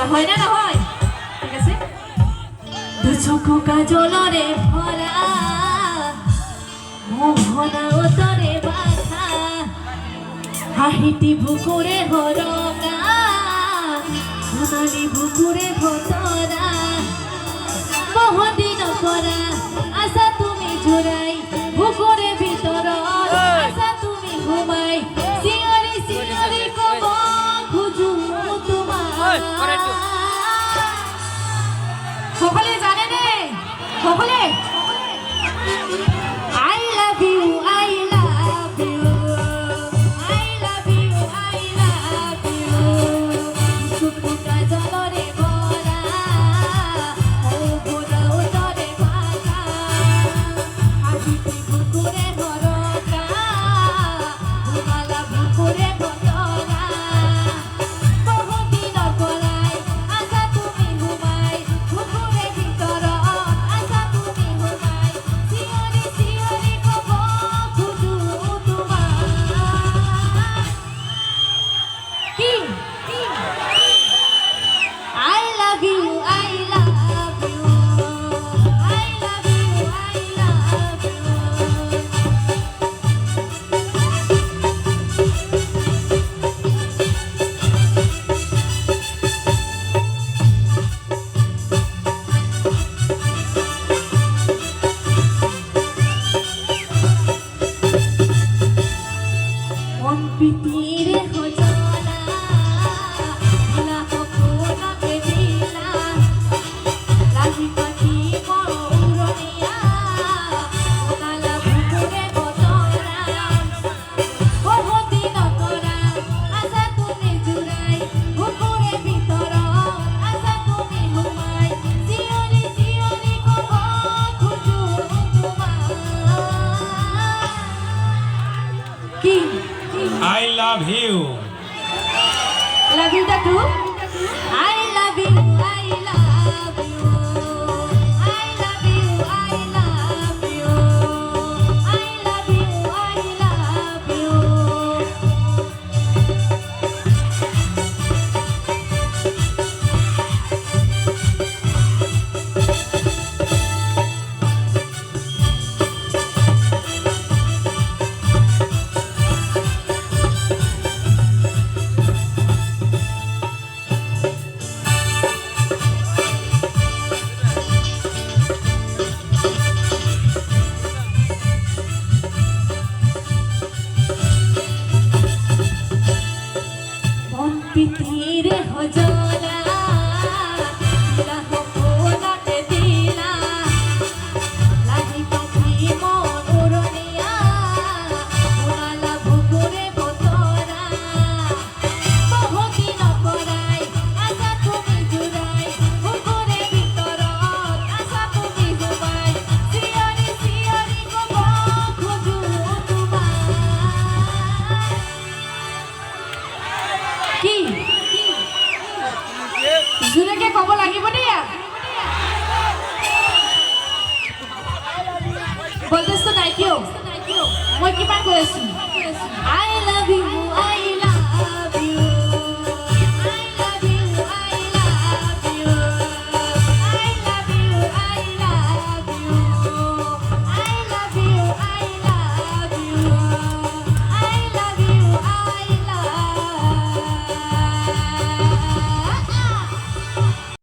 বলা হয় না নহয় ঠিক আছে দুচকু কাজলরে ভরা মোহনা ওতরে বাঁধা হাহিটি বুকুরে হরকা সোনালি বুকুরে ভতরা বহুদিন পরা আশা তুমি জুড়াই বুকুরে ভিতর আশা তুমি ঘুমাই সিঁয়রি সিঁয়রি কব খুঁজু তোমার সকলে জানে নে সকলে I love you I love you I love you I love you Sukhu কাজলরে ভরা ও ভরা ওতরে বাঁধা হাসিতে বুকুরে হরকা ঘুমালা বুকুরে ভতরা বহুদিন পরাই আশা তুমি ঘুমাই বুকুরে ভিতর আশা তুমি ঘুমাই সিঁয়রি সিঁয়রি কব খুঁজু তোমার কি I love you I love you I love you I love you মন পিতিরে হজলা ভোলা হকুনকে দিলা লাহি পাখি বড় উড়নিয়া ওনালা বুকুরে বতরা বহুদিন করা আশা তুমি জুড়াই বুকুরে ভিতর আশা তুমি ঘুমাই সিঁয়রি সিঁয়রি কব খুঁজু তোমার কি I love you. Love you too. I love you. I love you. I love you. I love you. I love you. I love you. মন পিতিরে হজলা দিলা হকুনকে দিলা লাহি পাখি মন উড়নিয়া ওনালা বুকুরে ভতরা বহুদিন পরাই আশা তুমি জুড়াই বুকুরে ভিতর আশা তুমি ঘুমাই সিঁয়রি সিঁয়রি কব খুঁজু তোমার কি জুরেকে কব লাগিব দিয়া বলতেছ তো নাই কিয় মই কিমান কৈ আছো I love you